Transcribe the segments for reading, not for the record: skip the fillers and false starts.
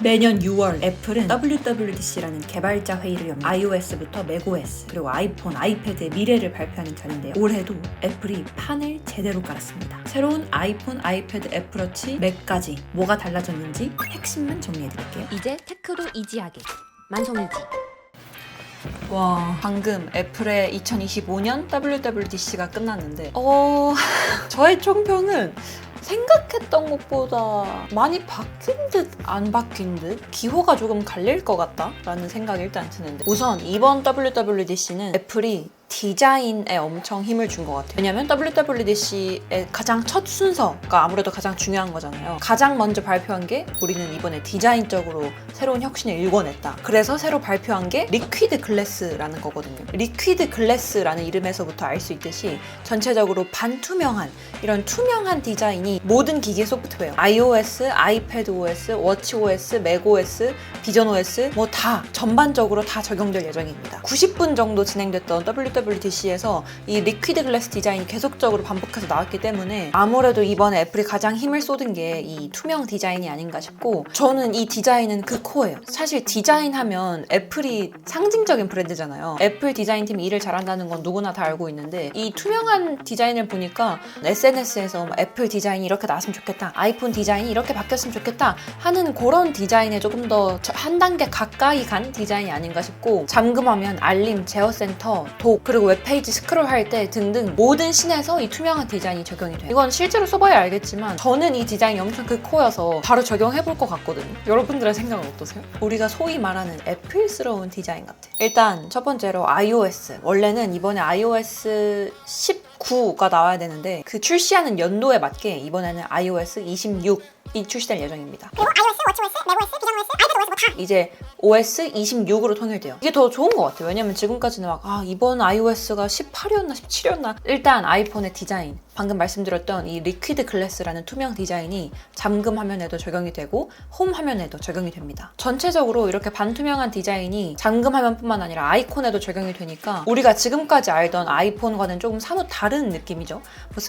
매년 6월 애플은 WWDC라는 개발자 회의를 엽니다. iOS부터 macOS 그리고 아이폰, 아이패드의 미래를 발표하는 자리인데요. 올해도 애플이 판을 제대로 깔았습니다. 새로운 아이폰, 아이패드, 애플워치, 맥까지 뭐가 달라졌는지 핵심만 정리해드릴게요. 이제 테크도 이지하게 만성일지. 와, 방금 애플의 2025년 WWDC가 끝났는데 저의 총평은 생각했던 것보다 많이 바뀐 듯 안 바뀐 듯 기호가 조금 갈릴 것 같다라는 생각이 일단 드는데, 우선 이번 WWDC는 애플이 디자인에 엄청 힘을 준 것 같아요. 왜냐면 WWDC의 가장 첫 순서가 아무래도 가장 중요한 거잖아요. 가장 먼저 발표한 게 우리는 이번에 디자인적으로 새로운 혁신을 일궈냈다. 그래서 새로 발표한 게 리퀴드 글래스라는 거거든요. 리퀴드 글래스라는 이름에서부터 알 수 있듯이 전체적으로 반투명한, 이런 투명한 디자인이 모든 기계 소프트웨어, iOS, 아이패드 OS, 워치 OS, 맥OS, 비전 OS 뭐 다 전반적으로 다 적용될 예정입니다. 90분 정도 진행됐던 WWDC에서 이 리퀴드 글래스 디자인이 계속적으로 반복해서 나왔기 때문에 아무래도 이번에 애플이 가장 힘을 쏟은 게 이 투명 디자인이 아닌가 싶고, 저는 이 디자인은 그 코어예요. 사실 디자인하면 애플이 상징적인 브랜드잖아요. 애플 디자인팀이 일을 잘한다는 건 누구나 다 알고 있는데, 이 투명한 디자인을 보니까 SNS에서 애플 디자인이 이렇게 나왔으면 좋겠다, 아이폰 디자인이 이렇게 바뀌었으면 좋겠다 하는 그런 디자인에 조금 더 한 단계 가까이 간 디자인이 아닌가 싶고, 잠금하면 알림, 제어센터, 독, 그리고 웹페이지 스크롤할 때 등등 모든 씬에서 이 투명한 디자인이 적용이 돼요. 이건 실제로 써봐야 알겠지만 저는 이 디자인이 엄청 그 코어여서 바로 적용해볼 것 같거든요. 여러분들의 생각은 어떠세요? 우리가 소위 말하는 애플스러운 디자인 같아. 일단 첫 번째로 iOS. 원래는 이번에 iOS 19가 나와야 되는데 그 출시하는 연도에 맞게 이번에는 iOS 26이 출시될 예정입니다. 그리고 iOS, 워치OS, macOS, 비전 OS, 아이패드 OS 뭐 다 이제 OS 26으로 통일돼요. 이게 더 좋은 것 같아요. 왜냐면 지금까지는 이번 iOS가 18이었나 17이었나. 일단 아이폰의 디자인, 방금 말씀드렸던 이 리퀴드 글래스라는 투명 디자인이 잠금 화면에도 적용이 되고 홈 화면에도 적용이 됩니다. 전체적으로 이렇게 반투명한 디자인이 잠금 화면뿐만 아니라 아이콘에도 적용이 되니까 우리가 지금까지 알던 아이폰과는 조금 사뭇 다른 느낌이죠.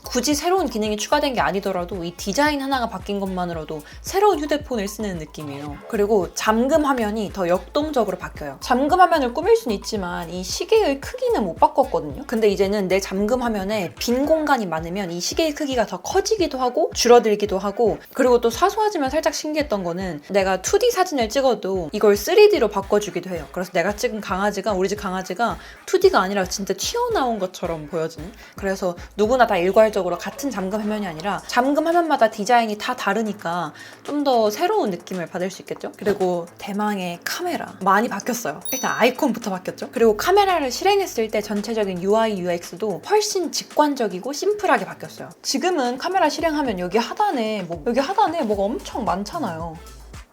굳이 새로운 기능이 추가된 게 아니더라도 이 디자인 하나가 바뀐 것만으로도 새로운 휴대폰을 쓰는 느낌이에요. 그리고 잠금 화면이 더 역동적으로 바뀌어요. 잠금 화면을 꾸밀 수는 있지만 이 시계의 크기는 못 바꿨거든요. 근데 이제는 내 잠금 화면에 빈 공간이 많으면 이 시계의 크기가 더 커지기도 하고 줄어들기도 하고, 그리고 또 사소하지만 살짝 신기했던 거는 내가 2D 사진을 찍어도 이걸 3D로 바꿔주기도 해요. 그래서 내가 찍은 강아지가, 우리 집 강아지가 2D가 아니라 진짜 튀어나온 것처럼 보여지는, 그래서 누구나 다 일괄적으로 같은 잠금 화면이 아니라 잠금 화면마다 디자인이 다 다르니까 좀 더 새로운 느낌을 받을 수 있겠죠. 그리고 대망의 카메라 많이 바뀌었어요. 일단 아이콘부터 바뀌었죠. 그리고 카메라를 실행했을 때 전체적인 UI, UX도 훨씬 직관적이고 심플하게 바뀌었어요. 지금은 카메라 실행하면 여기 하단에 뭐가 엄청 많잖아요.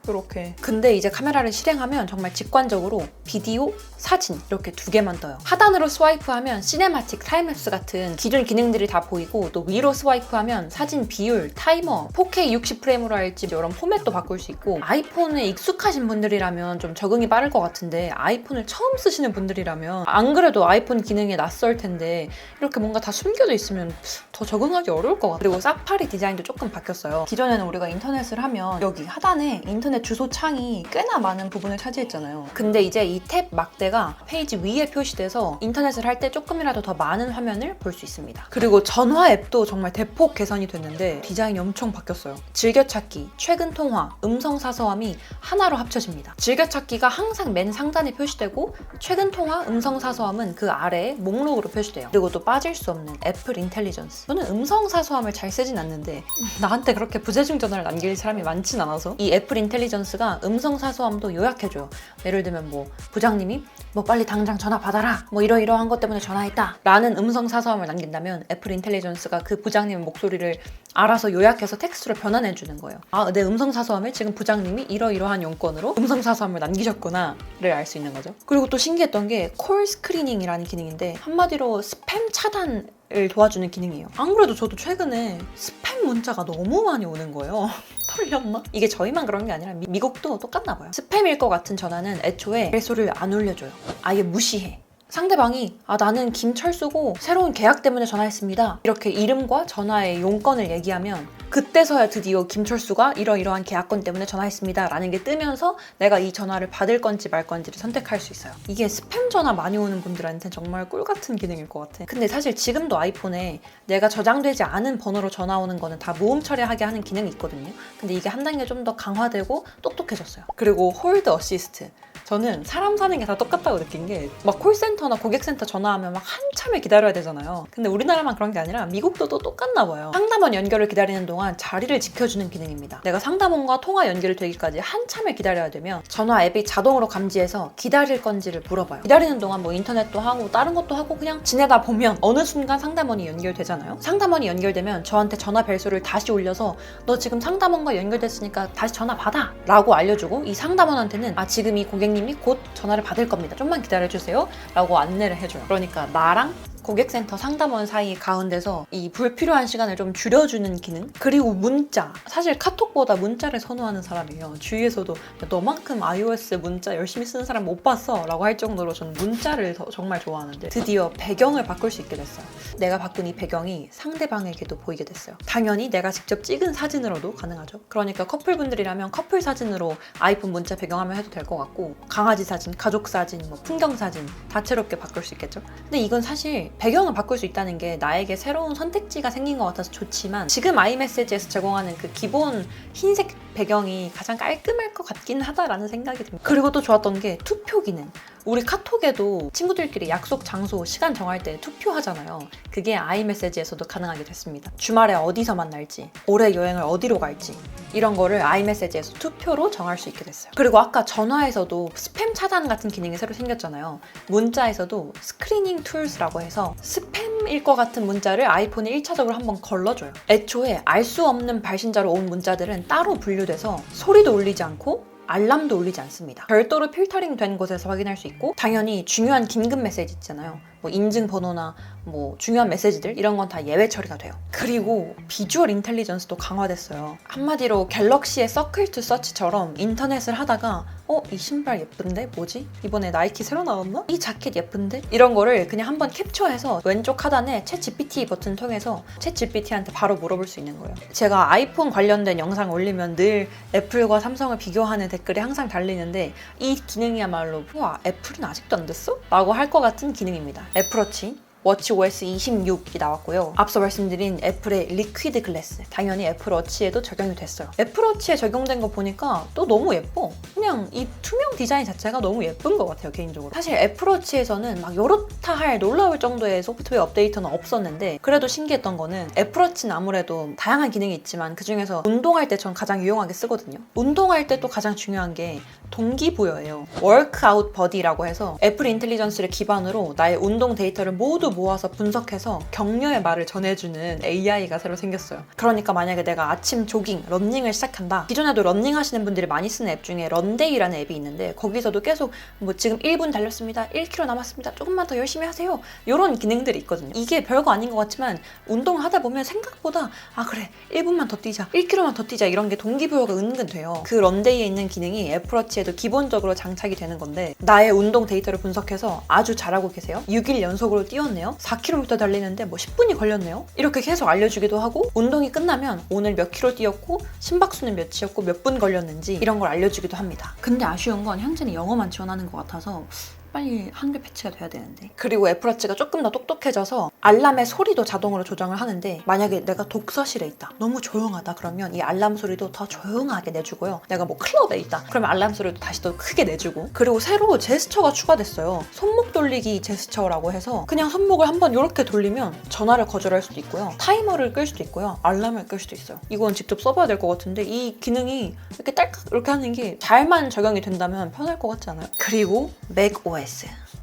이렇게. 근데 이제 카메라를 실행하면 정말 직관적으로 비디오, 사진 이렇게 두 개만 떠요. 하단으로 스와이프하면 시네마틱, 타임랩스 같은 기존 기능들이 다 보이고, 또 위로 스와이프하면 사진 비율, 타이머, 4K 60프레임으로 할지 이런 포맷도 바꿀 수 있고, 아이폰에 익숙하신 분들이라면 좀 적응이 빠를 것 같은데 아이폰을 처음 쓰시는 분들이라면 안 그래도 아이폰 기능에 낯설 텐데 이렇게 뭔가 다 숨겨져 있으면 더 적응하기 어려울 것 같아요. 그리고 사파리 디자인도 조금 바뀌었어요. 기존에는 우리가 인터넷을 하면 여기 하단에 인터넷 주소 창이 꽤나 많은 부분을 차지했잖아요. 근데 이제 이 탭 막대가 페이지 위에 표시돼서 인터넷을 할 때 조금이라도 더 많은 화면을 볼 수 있습니다. 그리고 전화 앱도 정말 대폭 개선이 됐는데 디자인이 엄청 바뀌었어요. 즐겨찾기, 최근 통화, 음성 사서함이 하나로 합쳐집니다. 즐겨찾기가 항상 맨 상단에 표시되고 최근 통화, 음성 사서함은 그 아래에 목록으로 표시돼요. 그리고 또 빠질 수 없는 애플 인텔리전스. 저는 음성 사서함을 잘 쓰진 않는데 나한테 그렇게 부재중 전화를 남길 사람이 많진 않아서 이 애플 인텔리전스가 음성 사서함도 요약해줘요. 예를 들면 부장님이 빨리 당장 전화 받아라, 이러이러한 것 때문에 전화했다 라는 음성 사서함을 남긴다면 애플 인텔리전스가 그 부장님의 목소리를 알아서 요약해서 텍스트로 변환해주는 거예요. 내 음성 사서함에 지금 부장님이 이러이러한 용건으로 음성 사서함을 남기셨구나 를 알 수 있는 거죠. 그리고 또 신기했던 게 콜 스크리닝이라는 기능인데 한마디로 스팸 차단을 도와주는 기능이에요. 안 그래도 저도 최근에 스팸 문자가 너무 많이 오는 거예요. 털렸나? 이게 저희만 그런 게 아니라 미국도 똑같나 봐요. 스팸일 것 같은 전화는 애초에 벨소리를 안 울려줘요. 아예 무시해. 상대방이 나는 김철수고 새로운 계약 때문에 전화했습니다 이렇게 이름과 전화의 용건을 얘기하면 그때서야 드디어 김철수가 이러이러한 계약건 때문에 전화했습니다 라는 게 뜨면서 내가 이 전화를 받을 건지 말 건지를 선택할 수 있어요. 이게 스팸 전화 많이 오는 분들한테 정말 꿀같은 기능일 것 같아. 근데 사실 지금도 아이폰에 내가 저장되지 않은 번호로 전화 오는 거는 다 무음 처리하게 하는 기능이 있거든요. 근데 이게 한 단계 좀 더 강화되고 똑똑해졌어요. 그리고 홀드 어시스트. 저는 사람 사는 게 다 똑같다고 느낀 게 막 콜센터나 고객센터 전화하면 막 한참을 기다려야 되잖아요. 근데 우리나라만 그런 게 아니라 미국도 또 똑같나 봐요. 상담원 연결을 기다리는 동안 자리를 지켜주는 기능입니다. 내가 상담원과 통화 연결이 되기까지 한참을 기다려야 되면 전화 앱이 자동으로 감지해서 기다릴 건지를 물어봐요. 기다리는 동안 뭐 인터넷도 하고 다른 것도 하고 그냥 지내다 보면 어느 순간 상담원이 연결되잖아요. 상담원이 연결되면 저한테 전화 벨소를 다시 올려서 너 지금 상담원과 연결됐으니까 다시 전화 받아 라고 알려주고 이 상담원한테는 아 지금 이 고객님이 곧 전화를 받을 겁니다. 좀만 기다려주세요 라고 안내를 해줘요. 그러니까 나랑 고객센터 상담원 사이 가운데서 이 불필요한 시간을 좀 줄여주는 기능? 그리고 문자. 사실 카톡보다 문자를 선호하는 사람이에요. 주위에서도 너만큼 iOS 문자 열심히 쓰는 사람 못 봤어 라고 할 정도로 저는 문자를 정말 좋아하는데 드디어 배경을 바꿀 수 있게 됐어요. 내가 바꾼 이 배경이 상대방에게도 보이게 됐어요. 당연히 내가 직접 찍은 사진으로도 가능하죠. 그러니까 커플분들이라면 커플 사진으로 아이폰 문자 배경화면 해도 될 것 같고 강아지 사진, 가족 사진, 뭐 풍경 사진 다채롭게 바꿀 수 있겠죠. 근데 이건 사실 배경을 바꿀 수 있다는 게 나에게 새로운 선택지가 생긴 것 같아서 좋지만 지금 아이메시지에서 제공하는 그 기본 흰색 배경이 가장 깔끔할 것 같긴 하다라는 생각이 듭니다. 그리고 또 좋았던 게 투표 기능. 우리 카톡에도 친구들끼리 약속 장소, 시간 정할 때 투표하잖아요. 그게 아이메시지에서도 가능하게 됐습니다. 주말에 어디서 만날지, 올해 여행을 어디로 갈지 이런 거를 아이메시지에서 투표로 정할 수 있게 됐어요. 그리고 아까 전화에서도 스팸 차단 같은 기능이 새로 생겼잖아요. 문자에서도 스크리닝 툴스라고 해서 스팸일 것 같은 문자를 아이폰에 1차적으로 한번 걸러줘요. 애초에 알 수 없는 발신자로 온 문자들은 따로 분류돼서 소리도 울리지 않고 알람도 울리지 않습니다. 별도로 필터링 된 곳에서 확인할 수 있고 당연히 중요한 긴급 메시지 있잖아요. 뭐 인증번호나 뭐 중요한 메시지들 이런 건 다 예외 처리가 돼요. 그리고 비주얼 인텔리전스도 강화됐어요. 한마디로 갤럭시의 서클 투 서치처럼 인터넷을 하다가 이 신발 예쁜데? 뭐지? 이번에 나이키 새로 나왔나? 이 자켓 예쁜데? 이런 거를 그냥 한번 캡처해서 왼쪽 하단에 챗 GPT 버튼 통해서 챗 GPT한테 바로 물어볼 수 있는 거예요. 제가 아이폰 관련된 영상 올리면 늘 애플과 삼성을 비교하는 댓글이 항상 달리는데 이 기능이야말로 와 애플은 아직도 안 됐어? 라고 할 것 같은 기능입니다. 애플워치 워치OS 26이 나왔고요. 앞서 말씀드린 애플의 리퀴드 글래스 당연히 애플워치에도 적용이 됐어요. 애플워치에 적용된 거 보니까 또 너무 예뻐. 그냥 이 투명 디자인 자체가 너무 예쁜 것 같아요 개인적으로. 사실 애플워치에서는 막 요렇다 할 놀라울 정도의 소프트웨어 업데이트는 없었는데 그래도 신기했던 거는 애플워치는 아무래도 다양한 기능이 있지만 그중에서 운동할 때 전 가장 유용하게 쓰거든요. 운동할 때 또 가장 중요한 게 동기부여예요. 워크아웃 버디라고 해서 애플 인텔리전스를 기반으로 나의 운동 데이터를 모두 모아서 분석해서 격려의 말을 전해주는 AI가 새로 생겼어요. 그러니까 만약에 내가 아침 조깅, 런닝을 시작한다. 기존에도 런닝 하시는 분들이 많이 쓰는 앱 중에 런데이라는 앱이 있는데 거기서도 계속 뭐 지금 1분 달렸습니다. 1km 남았습니다. 조금만 더 열심히 하세요. 이런 기능들이 있거든요. 이게 별거 아닌 것 같지만 운동을 하다 보면 생각보다 아 그래 1분만 더 뛰자. 1km만 더 뛰자. 이런 게 동기부여가 은근 돼요. 그 런데이에 있는 기능이 애플워치에도 기본적으로 장착이 되는 건데 나의 운동 데이터를 분석해서 아주 잘하고 계세요. 6일 연속으로 뛰었네요. 4km 달리는데 뭐 10분이 걸렸네요. 이렇게 계속 알려주기도 하고 운동이 끝나면 오늘 몇 킬로 뛰었고 심박수는 몇이었고 몇 분 걸렸는지 이런 걸 알려주기도 합니다. 근데 아쉬운 건 현재는 영어만 지원하는 것 같아서 빨리 한글 패치가 돼야 되는데. 그리고 애플워치가 조금 더 똑똑해져서 알람의 소리도 자동으로 조정을 하는데 만약에 내가 독서실에 있다. 너무 조용하다 그러면 이 알람 소리도 더 조용하게 내주고요. 내가 뭐 클럽에 있다. 그러면 알람 소리도 다시 더 크게 내주고. 그리고 새로 제스처가 추가됐어요. 손목 돌리기 제스처라고 해서 그냥 손목을 한번 이렇게 돌리면 전화를 거절할 수도 있고요. 타이머를 끌 수도 있고요. 알람을 끌 수도 있어요. 이건 직접 써봐야 될 것 같은데 이 기능이 이렇게 딸깍 이렇게 하는 게 잘만 적용이 된다면 편할 것 같지 않아요? 그리고 맥OS.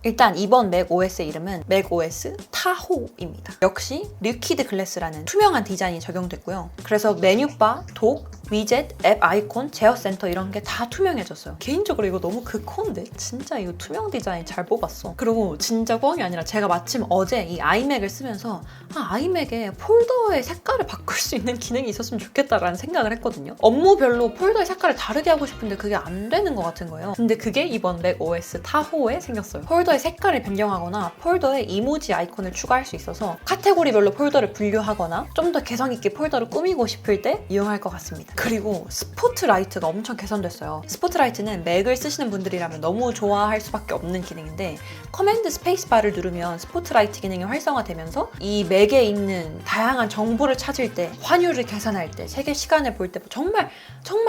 일단 이번 맥OS의 이름은 맥OS 타호입니다. 역시 리퀴드 글래스라는 투명한 디자인이 적용됐고요. 그래서 메뉴바, 독, 위젯, 앱 아이콘, 제어 센터 이런 게 다 투명해졌어요. 개인적으로 이거 너무 극호인데? 진짜 이거 투명 디자인 잘 뽑았어. 그리고 진짜 꽝이 아니라 제가 마침 어제 이 아이맥을 쓰면서 아이맥에 폴더의 색깔을 바꿀 수 있는 기능이 있었으면 좋겠다라는 생각을 했거든요. 업무별로 폴더의 색깔을 다르게 하고 싶은데 그게 안 되는 것 같은 거예요. 근데 그게 이번 맥 OS 타호에 생겼어요. 폴더의 색깔을 변경하거나 폴더에 이모지 아이콘을 추가할 수 있어서 카테고리별로 폴더를 분류하거나 좀 더 개성 있게 폴더를 꾸미고 싶을 때 이용할 것 같습니다. 그리고 스포트라이트가 엄청 개선됐어요. 스포트라이트는 맥을 쓰시는 분들이라면 너무 좋아할 수밖에 없는 기능인데 커맨드 스페이스바를 누르면 스포트라이트 기능이 활성화되면서 이 맥에 있는 다양한 정보를 찾을 때, 환율을 계산할 때, 세계 시간을 볼 때 정말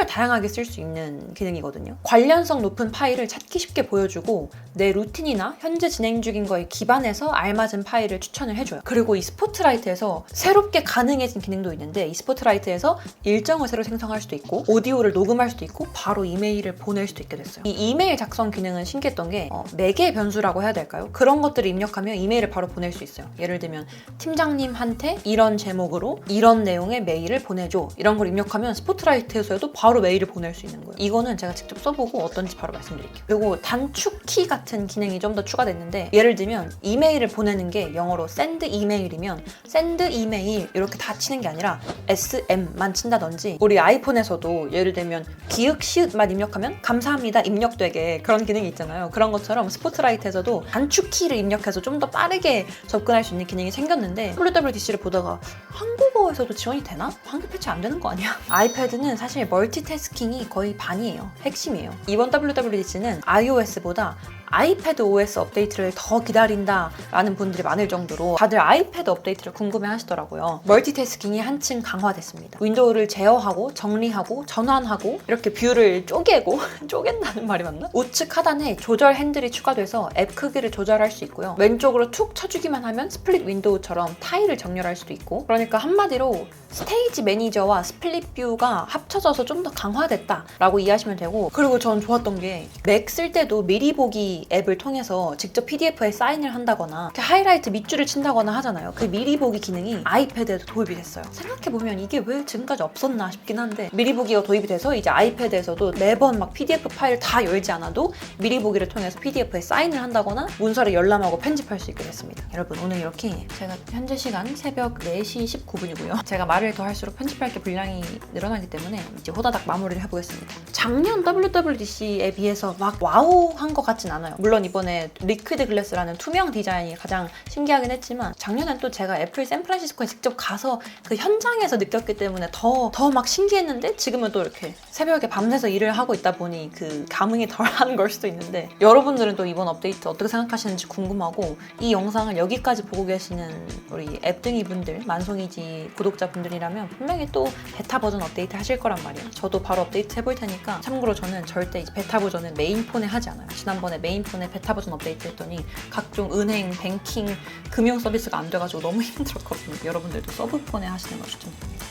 다양하게 쓸 수 있는 기능이거든요. 관련성 높은 파일을 찾기 쉽게 보여주고 내 루틴이나 현재 진행 중인 거에 기반해서 알맞은 파일을 추천을 해줘요. 그리고 이 스포트라이트에서 새롭게 가능해진 기능도 있는데 이 스포트라이트에서 일정을 새로 생성할 수도 있고 오디오를 녹음할 수도 있고 바로 이메일을 보낼 수도 있게 됐어요. 이 이메일 작성 기능은 신기했던 게 매개 변수라고 해야 될까요? 그런 것들을 입력하면 이메일을 바로 보낼 수 있어요. 예를 들면 팀장님한테 이런 제목으로 이런 내용의 메일을 보내줘 이런 걸 입력하면 스포트라이트에서도 바로 메일을 보낼 수 있는 거예요. 이거는 제가 직접 써보고 어떤지 바로 말씀드릴게요. 그리고 단축키 같은 기능이 좀 더 추가됐는데 예를 들면 이메일을 보내는 게 영어로 send 이메일이면 send 이메일 이렇게 다 치는 게 아니라 SM만 친다든지 우리 아이폰에서도 예를 들면 기역 시읒만 입력하면 감사합니다 입력되게 그런 기능이 있잖아요. 그런 것처럼 스포트라이트에서도 단축키를 입력해서 좀 더 빠르게 접근할 수 있는 기능이 생겼는데 WWDC를 보다가 한국어에서도 지원이 되나? 한글 패치 안 되는 거 아니야? 아이패드는 사실 멀티태스킹이 거의 반이에요. 핵심이에요. 이번 WWDC는 iOS보다 아이패드 OS 업데이트를 더 기다린다라는 분들이 많을 정도로 다들 아이패드 업데이트를 궁금해 하시더라고요. 멀티태스킹이 한층 강화됐습니다. 윈도우를 제어하고 정리하고 전환하고 이렇게 뷰를 쪼개고 쪼갠다는 말이 맞나? 우측 하단에 조절 핸들이 추가돼서 앱 크기를 조절할 수 있고요. 왼쪽으로 툭 쳐주기만 하면 스플릿 윈도우처럼 타일을 정렬할 수도 있고 그러니까 한마디로 스테이지 매니저와 스플릿 뷰가 합쳐져서 좀 더 강화됐다라고 이해하시면 되고 그리고 전 좋았던 게 맥 쓸 때도 미리 보기 앱을 통해서 직접 PDF에 사인을 한다거나 이렇게 하이라이트 밑줄을 친다거나 하잖아요. 그 미리 보기 기능이 아이패드에도 도입이 됐어요. 생각해보면 이게 왜 지금까지 없었나 싶긴 한데 미리 보기가 도입이 돼서 이제 아이패드에서도 매번 막 PDF 파일 다 열지 않아도 미리 보기를 통해서 PDF에 사인을 한다거나 문서를 열람하고 편집할 수 있게 됐습니다. 여러분 오늘 이렇게 제가 현재 시간 새벽 4시 19분이고요. 제가 말을 더 할수록 편집할 게 분량이 늘어나기 때문에 이제 호다닥 마무리를 해보겠습니다. 작년 WWDC에 비해서 막 와우한 것 같진 않아요. 물론 이번에 리퀴드 글래스라는 투명 디자인이 가장 신기하긴 했지만 작년엔 또 제가 애플 샌프란시스코에 직접 가서 그 현장에서 느꼈기 때문에 더 막 신기했는데 지금은 또 이렇게 새벽에 밤새서 일을 하고 있다 보니 그 감흥이 덜한 걸 수도 있는데 여러분들은 또 이번 업데이트 어떻게 생각하시는지 궁금하고 이 영상을 여기까지 보고 계시는 우리 앱등이 분들 만송이지 구독자분들이라면 분명히 또 베타 버전 업데이트 하실 거란 말이에요. 저도 바로 업데이트 해볼 테니까 참고로 저는 절대 이제 베타 버전은 메인폰에 하지 않아요. 지난번에 메인폰에 베타 버전 업데이트 했더니 각종 은행, 뱅킹, 금융 서비스가 안 돼가지고 너무 힘들었거든요. 여러분들도 서브폰에 하시는 걸 추천드립니다.